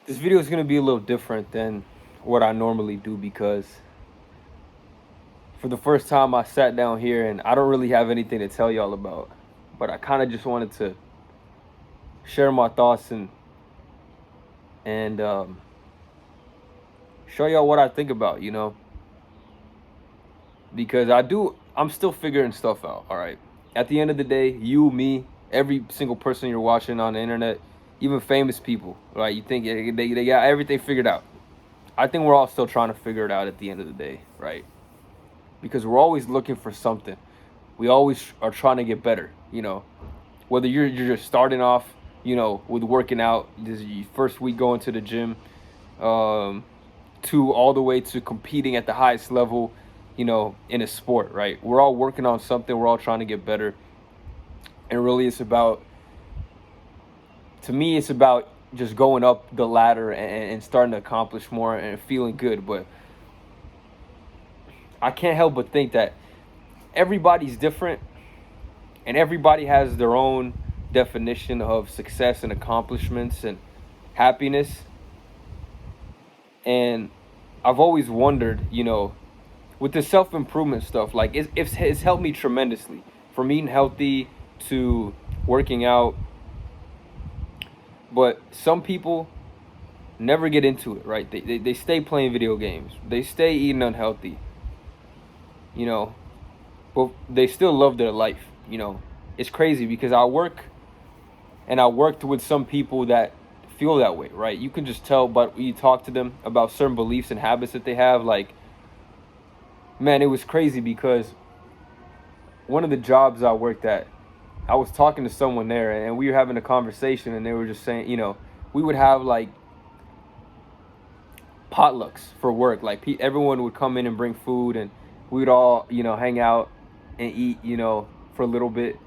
This video is going to be a little different than what I normally do because for the first time I sat down here and I don't really have anything to tell y'all about. But I kind of just wanted to share my thoughts and show y'all what I think about, because I'm still figuring stuff out, all right? At the end of the day, you, me, every single person you're watching on the internet, even famous people, right? You think they got everything figured out. I think we're all still trying to figure it out at the end of the day, right? Because we're always looking for something. We always are trying to get better, Whether you're just starting off, with working out, this is your first week going to the gym, to all the way to competing at the highest level, in a sport, right? We're all working on something. We're all trying to get better. And really to me, it's about just going up the ladder and starting to accomplish more and feeling good. But I can't help but think that everybody's different and everybody has their own definition of success and accomplishments and happiness. And I've always wondered, with the self-improvement stuff, like it's helped me tremendously, from eating healthy to working out. But some people never get into it, right? They stay playing video games. They stay eating unhealthy, but they still love their life. It's crazy because I worked with some people that feel that way, right? You can just tell, but you talk to them about certain beliefs and habits that they have. Like, man, it was crazy because one of the jobs I worked at, I was talking to someone there and we were having a conversation and they were just saying, we would have like potlucks for work. Like everyone would come in and bring food and we would all, hang out and eat, for a little bit.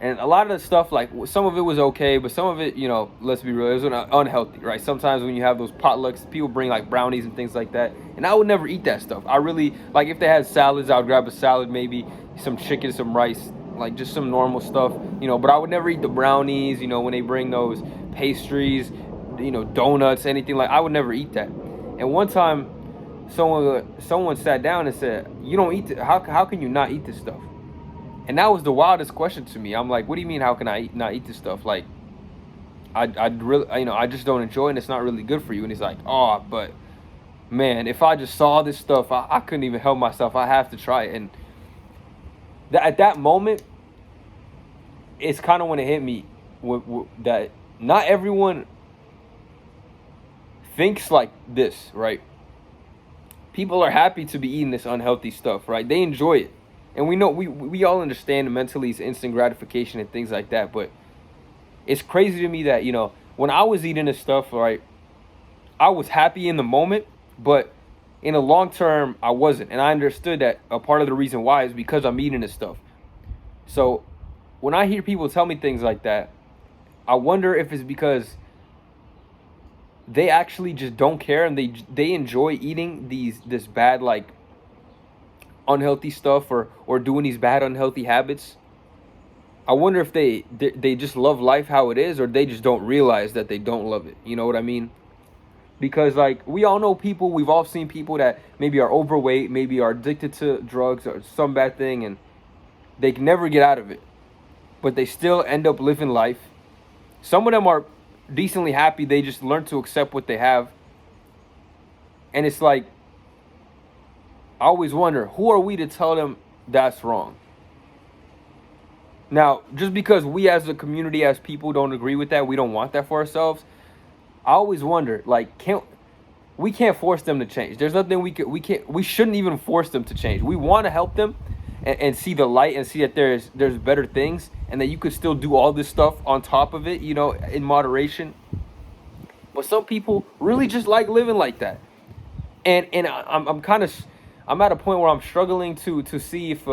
And a lot of the stuff, like some of it was okay, but some of it, let's be real, it was unhealthy, right? Sometimes when you have those potlucks, people bring like brownies and things like that. And I would never eat that stuff. I really, like if they had salads, I would grab a salad, maybe some chicken, some rice, like just some normal stuff, but I would never eat the brownies, when they bring those pastries, donuts, anything like, I would never eat that. And one time, someone sat down and said, you don't eat it. How can you not eat this stuff? And that was the wildest question to me. I'm like, what do you mean? How can I not eat this stuff? Like, I really, I just don't enjoy it and it's not really good for you. And he's like, oh, but man, if I just saw this stuff, I couldn't even help myself. I have to try it. And at that moment, it's kind of when it hit me that not everyone thinks like this, right? People are happy to be eating this unhealthy stuff, right? They enjoy it. And we know, we all understand mentally it's instant gratification and things like that. But it's crazy to me that, when I was eating this stuff, right, I was happy in the moment, but in the long term, I wasn't. And I understood that a part of the reason why is because I'm eating this stuff. So when I hear people tell me things like that, I wonder if it's because they actually just don't care and they enjoy eating this bad, like, unhealthy stuff or doing these bad unhealthy habits. I wonder if they just love life how it is, or they just don't realize that they don't love it. You know what I mean? Because like we all know people, we've all seen people that maybe are overweight, maybe are addicted to drugs or some bad thing, and they can never get out of it, but they still end up living life. Some of them are decently happy. They just learn to accept what they have. And it's like, I always wonder, who are we to tell them that's wrong? Now, just because we as a community, as people don't agree with that, we don't want that for ourselves, I always wonder, like, we can't force them to change. There's nothing we shouldn't even force them to change. We want to help them and see the light and see that there's better things and that you could still do all this stuff on top of it, in moderation. But some people really just like living like that. And I'm at a point where I'm struggling to see if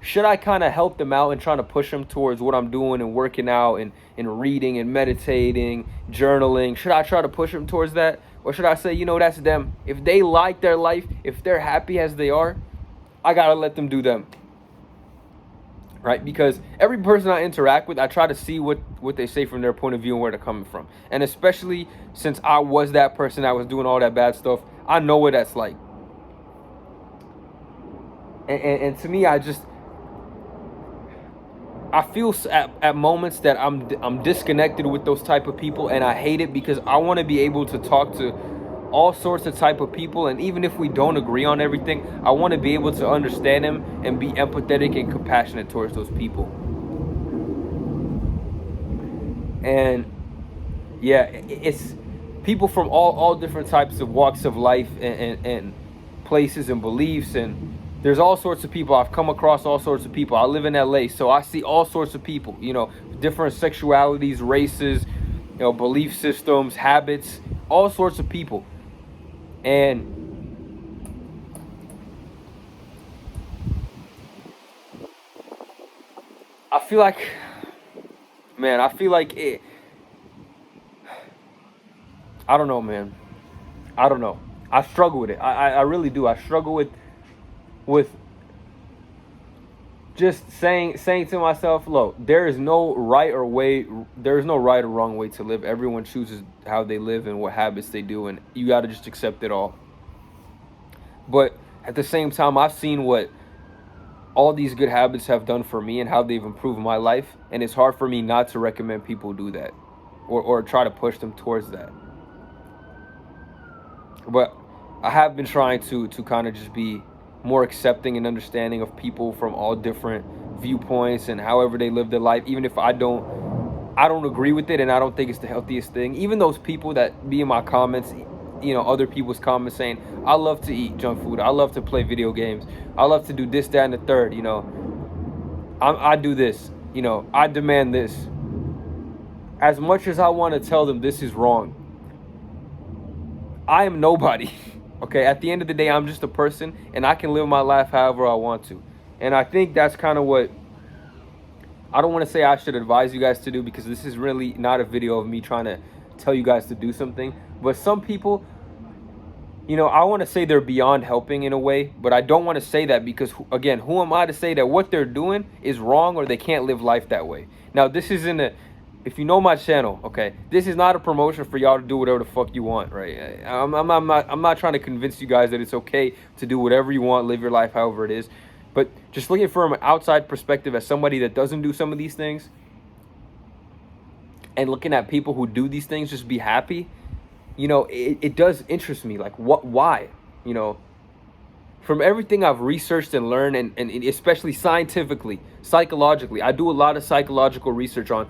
should I kind of help them out and trying to push them towards what I'm doing and working out and reading and meditating, journaling? Should I try to push them towards that? Or should I say, that's them. If they like their life, if they're happy as they are, I got to let them do them. right? Because every person I interact with, I try to see what they say from their point of view and where they're coming from. And especially since I was that person that was doing all that bad stuff, I know what that's like. And to me, I feel at moments that I'm disconnected with those type of people, and I hate it because I want to be able to talk to all sorts of type of people, and even if we don't agree on everything, I want to be able to understand them and be empathetic and compassionate towards those people. And yeah, it's people from all different types of walks of life and places and beliefs, and there's all sorts of people. I've come across all sorts of people. I live in LA, so I see all sorts of people, different sexualities, races, belief systems, habits, all sorts of people. And I feel like, man, I don't know, man. I don't know. I struggle with it. I really do. I struggle with just saying to myself, look, there is no right or wrong way to live. Everyone chooses how they live and what habits they do, and you got to just accept it all. But at the same time, I've seen what all these good habits have done for me and how they've improved my life, and it's hard for me not to recommend people do that or try to push them towards that. But I have been trying to kind of just be more accepting and understanding of people from all different viewpoints and however they live their life, even if I don't agree with it and I don't think it's the healthiest thing. Even those people that be in my comments, other people's comments saying, I love to eat junk food, I love to play video games, I love to do this, that, and the third, I do this, I demand this. As much as I want to tell them this is wrong, I am nobody. Okay, at the end of the day, I'm just a person, and I can live my life however I want to. And I think that's kind of what I don't want to say I should advise you guys to do, because this is really not a video of me trying to tell you guys to do something. But some people, I want to say they're beyond helping in a way, but I don't want to say that because, again, who am I to say that what they're doing is wrong or they can't live life that way? Now, this isn't if you know my channel, okay, this is not a promotion for y'all to do whatever the fuck you want, right? I'm not trying to convince you guys that it's okay to do whatever you want, live your life however it is. But just looking from an outside perspective as somebody that doesn't do some of these things, and looking at people who do these things just be happy, it does interest me. Like, why? From everything I've researched and learned, and especially scientifically, psychologically, I do a lot of psychological research on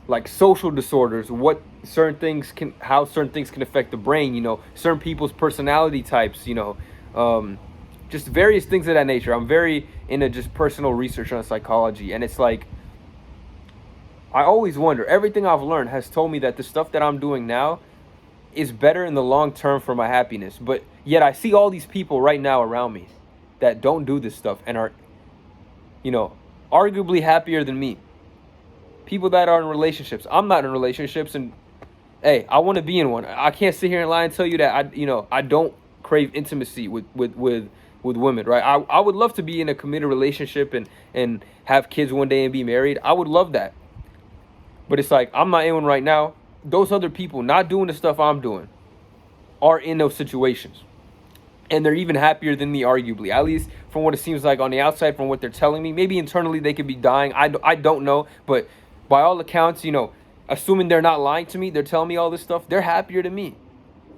like social disorders, how certain things can affect the brain, certain people's personality types, just various things of that nature. I'm very into just personal research on psychology, and it's like, I always wonder, everything I've learned has told me that the stuff that I'm doing now is better in the long term for my happiness. But yet I see all these people right now around me that don't do this stuff and are arguably happier than me. People that are in relationships. I'm not in relationships, and hey, I want to be in one. I can't sit here and lie and tell you that I don't crave intimacy with women, right? I would love to be in a committed relationship and have kids one day and be married. I would love that. But it's like, I'm not in one right now. Those other people not doing the stuff I'm doing are in those situations. And they're even happier than me, arguably. At least from what it seems like on the outside, from what they're telling me. Maybe internally they could be dying. I don't know. But by all accounts, assuming they're not lying to me, they're telling me all this stuff, they're happier than me.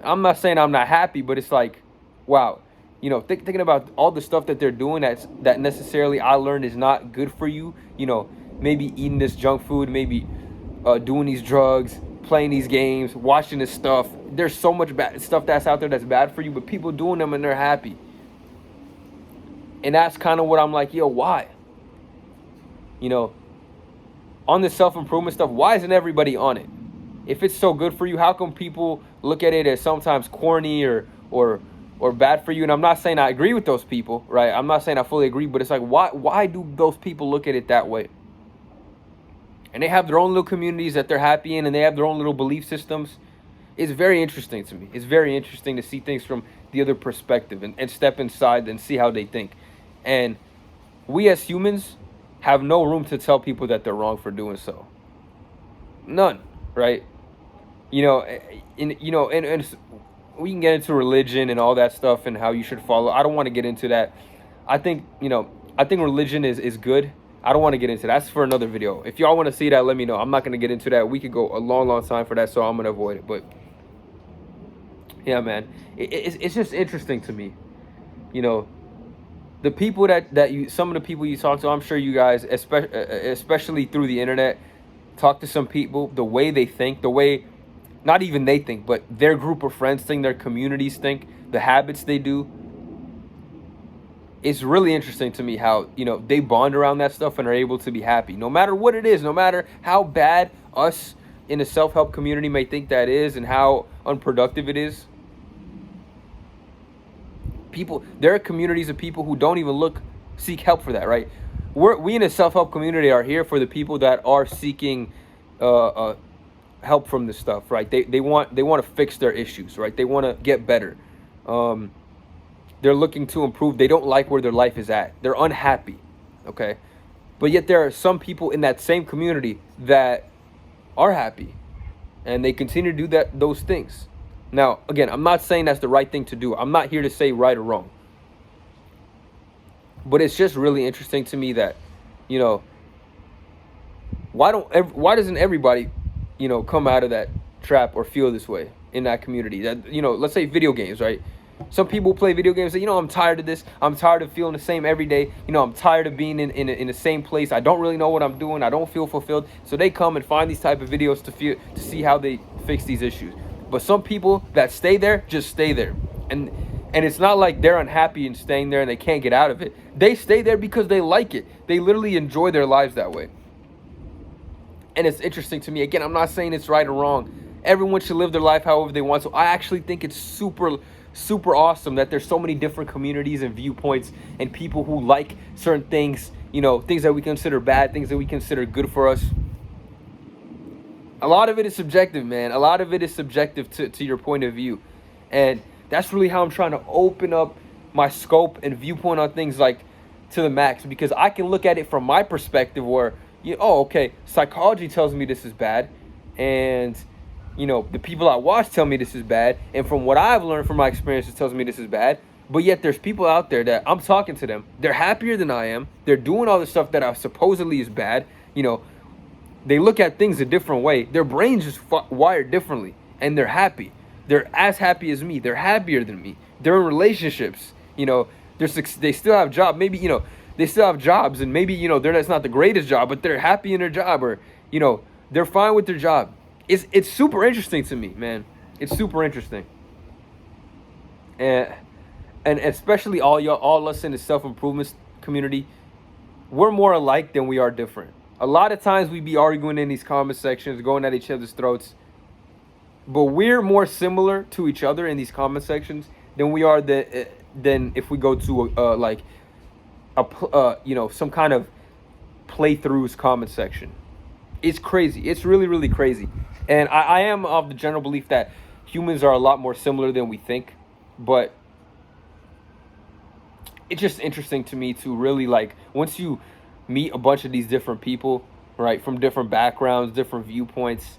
I'm not saying I'm not happy, but it's like, wow. Thinking about all the stuff that they're doing that necessarily I learned is not good for you. Maybe eating this junk food, maybe doing these drugs, playing these games, watching this stuff. There's so much bad stuff that's out there that's bad for you, but people doing them and they're happy. And that's kind of what I'm like, yo, why? On the self-improvement stuff, why isn't everybody on it? If it's so good for you, how come people look at it as sometimes corny or bad for you? And I'm not saying I agree with those people, right? I'm not saying I fully agree, but it's like, why do those people look at it that way? And they have their own little communities that they're happy in, and they have their own little belief systems. It's very interesting to me. It's very interesting to see things from the other perspective and step inside and see how they think. And we as humans have no room to tell people that they're wrong for doing so. None, right? You know, and we can get into religion and all that stuff and how you should follow. I don't want to get into that. I think, I think religion is good. I don't want to get into that. That's for another video. If y'all want to see that, let me know. I'm not going to get into that. We could go a long time for that, so I'm going to avoid it. But yeah, man, it's just interesting to me. The people some of the people you talk to, I'm sure you guys, especially through the internet, talk to some people, the way they think, the way, not even they think, but their group of friends think, their communities think, the habits they do. It's really interesting to me how, they bond around that stuff and are able to be happy. No matter what it is, no matter how bad us in the self-help community may think that is and how unproductive it is. There are communities of people who don't even seek help for that, right? We in a self-help community are here for the people that are seeking help from this stuff, right? They want to fix their issues, right? They want to get better. They're looking to improve. They don't like where their life is at. They're unhappy, okay? But yet there are some people in that same community that are happy, and they continue to do those things. Now, again, I'm not saying that's the right thing to do. I'm not here to say right or wrong. But it's just really interesting to me that, why doesn't everybody, come out of that trap or feel this way in that community? That, let's say video games, right? Some people play video games and say, I'm tired of this. I'm tired of feeling the same every day. I'm tired of being in the same place. I don't really know what I'm doing. I don't feel fulfilled. So they come and find these type of videos to see how they fix these issues. But some people that stay there just stay there. And it's not like they're unhappy and staying there and they can't get out of it. They stay there because they like it. They literally enjoy their lives that way. And it's interesting to me. Again, I'm not saying it's right or wrong. Everyone should live their life however they want. So I actually think it's super awesome that there's so many different communities and viewpoints and people who like certain things, things that we consider bad, things that we consider good for us. A lot of it is subjective, man. A lot of it is subjective to your point of view. And that's really how I'm trying to open up my scope and viewpoint on things like to the max, because I can look at it from my perspective where, okay, psychology tells me this is bad, and the people I watch tell me this is bad, and from what I've learned from my experiences tells me this is bad. But yet there's people out there that I'm talking to them. They're happier than I am. They're doing all the stuff that I supposedly is bad. They look at things a different way. Their brains just wired differently, and they're happy. They're as happy as me. They're happier than me. They're in relationships. They still have jobs. Maybe, they still have jobs, and maybe, that's not the greatest job, but they're happy in their job, or, they're fine with their job. It's super interesting to me, man. It's super interesting. And especially all us in the self-improvement community, we're more alike than we are different. A lot of times we be arguing in these comment sections, going at each other's throats. But we're more similar to each other in these comment sections than we are than if we go to some kind of playthroughs comment section. It's crazy. It's really, really crazy. And I am of the general belief that humans are a lot more similar than we think. But it's just interesting to me to really, once you meet a bunch of these different people, right, from different backgrounds, different viewpoints,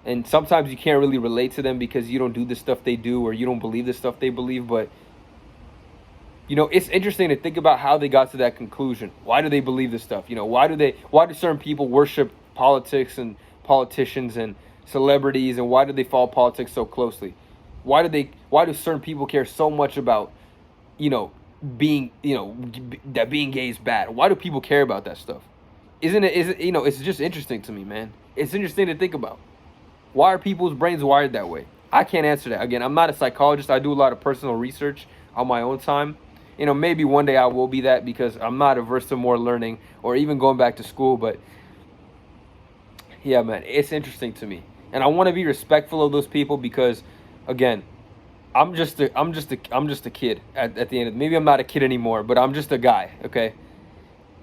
and sometimes you can't really relate to them because you don't do the stuff they do or you don't believe the stuff they believe. But, it's interesting to think about how they got to that conclusion. Why do they believe this stuff? Why do certain people worship politics and politicians and celebrities, and why do they follow politics so closely? Why do certain people care so much about, being gay is bad? Why do people care about that stuff? It's just interesting to me, man. It's interesting to think about. Why are people's brains wired that way? I can't answer that. Again, I'm not a psychologist. I do a lot of personal research on my own time. Maybe one day I will be that, because I'm not averse to more learning or even going back to school. But yeah, man, it's interesting to me, and I want to be respectful of those people because, again, I'm just a kid at the end. Maybe I'm not a kid anymore, but I'm just a guy. Okay.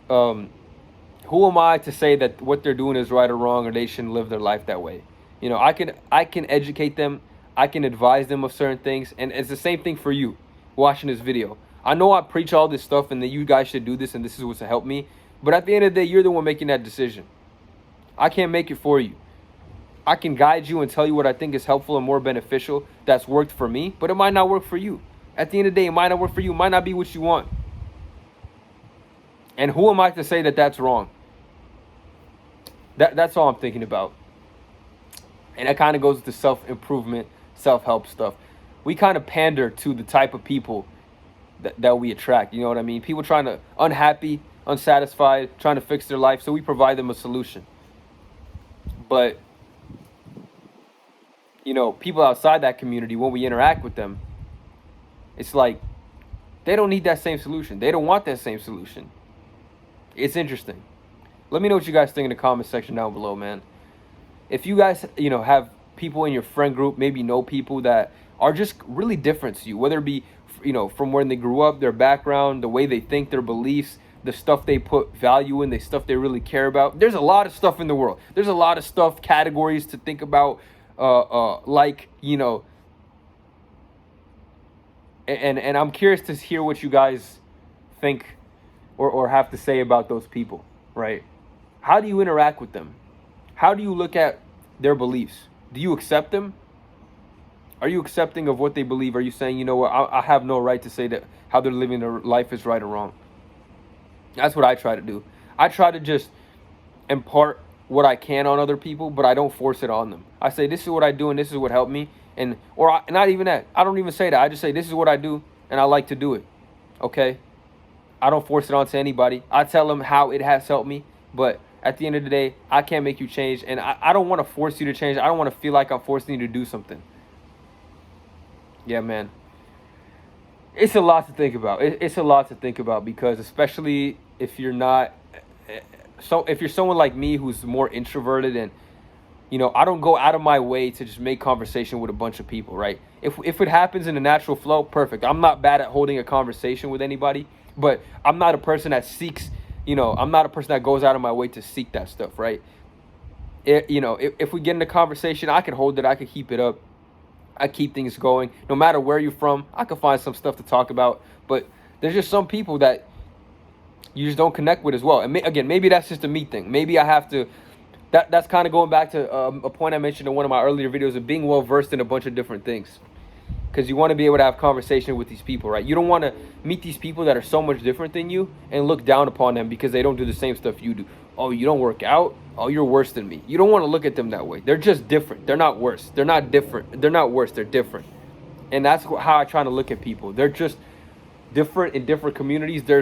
Who am I to say that what they're doing is right or wrong, or they shouldn't live their life that way? I can educate them. I can advise them of certain things. And it's the same thing for you watching this video. I know I preach all this stuff and that you guys should do this and this is what's to help me. But at the end of the day, you're the one making that decision. I can't make it for you. I can guide you and tell you what I think is helpful and more beneficial that's worked for me, but it might not work for you. At the end of the day, it might not work for you. It might not be what you want. And who am I to say that that's wrong? That's all I'm thinking about. And that kind of goes to self-improvement, self-help stuff. We kind of pander to the type of people that we attract. You know what I mean? People trying to, unhappy, unsatisfied, trying to fix their life. So we provide them a solution. But, you know, people outside that community, when we interact with them, it's like they don't need that same solution. They don't want that same solution. It's interesting. Let me know what you guys think in the comment section down below, man. If you guys, you know, have people in your friend group, maybe know people that are just really different to you, whether it be, you know, from where they grew up, their background, the way they think, their beliefs, the stuff they put value in, the stuff they really care about. There's a lot of stuff in the world. There's a lot of stuff, categories to think about, like, you know, and I'm curious to hear what you guys think or have to say about those people, right? How do you interact with them? How do you look at their beliefs? Do you accept them? Are you accepting of what they believe? Are you saying, you know what, I have no right to say that how they're living their life is right or wrong? That's what I try to do. I try to just impart what I can on other people, but I don't force it on them. I say, this is what I do and this is what helped me. Not even that. I don't even say that. I just say, this is what I do and I like to do it. Okay? I don't force it onto anybody. I tell them how it has helped me, but at the end of the day, I can't make you change, and I don't want to force you to change. I don't want to feel like I'm forcing you to do something. Yeah, man. It's a lot to think about. It's a lot to think about because especially if you're not... So if you're someone like me who's more introverted and, you know, I don't go out of my way to just make conversation with a bunch of people, right? If it happens in a natural flow, perfect. I'm not bad at holding a conversation with anybody, but I'm not a person that seeks... You know, I'm not a person that goes out of my way to seek that stuff, right? You know, if we get in a conversation, I can hold it. I can keep it up. I keep things going. No matter where you're from, I can find some stuff to talk about. But there's just some people that you just don't connect with as well. And again, maybe that's just a me thing. Maybe I have to... That's kind of going back to a point I mentioned in one of my earlier videos of being well-versed in a bunch of different things. Because you want to be able to have conversation with these people, right? You don't want to meet these people that are so much different than you and look down upon them because they don't do the same stuff you do. Oh, you don't work out? Oh, you're worse than me. You don't want to look at them that way. They're just different. They're not worse. They're not different. They're not worse. They're different. And that's how I try to look at people. They're just different in different communities. I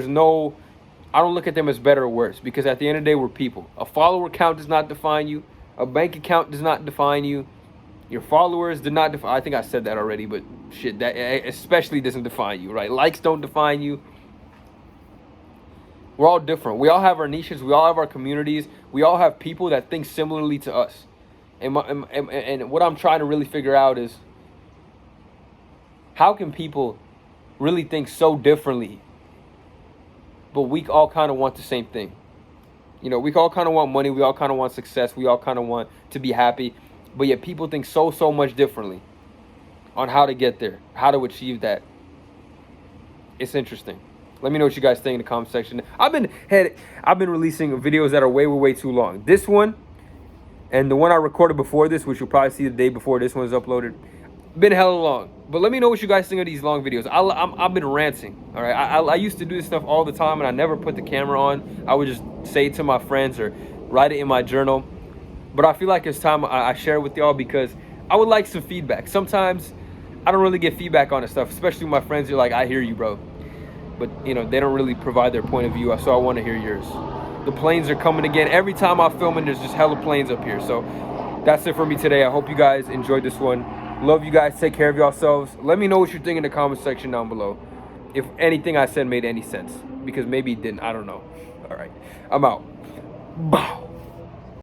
don't look at them as better or worse because at the end of the day, we're people. A follower count does not define you. A bank account does not define you. Your followers do not define... I think I said that already, but shit, that especially doesn't define you, right? Likes don't define you. We're all different. We all have our niches. We all have our communities. We all have people that think similarly to us. And what I'm trying to really figure out is how can people really think so differently, but we all kind of want the same thing? You know, we all kind of want money. We all kind of want success. We all kind of want to be happy. But yet people think so much differently on how to get there, how to achieve that. It's interesting. Let me know what you guys think in the comment section. I've been releasing videos that are way too long. This one and the one I recorded before this, which you'll probably see the day before this one is uploaded, been hella long. But let me know what you guys think of these long videos. I've been ranting. All right, I used to do this stuff all the time, and I never put the camera on. I would just say it to my friends or write it in my journal. But I feel like it's time I share it with y'all because I would like some feedback. Sometimes I don't really get feedback on this stuff, especially my friends. You're like, I hear you, bro. But, you know, they don't really provide their point of view, so I want to hear yours. The planes are coming again. Every time I'm filming, there's just hella planes up here. So that's it for me today. I hope you guys enjoyed this one. Love you guys. Take care of yourselves. Let me know what you think in the comment section down below. If anything I said made any sense. Because maybe it didn't. I don't know. All right. I'm out. Bow.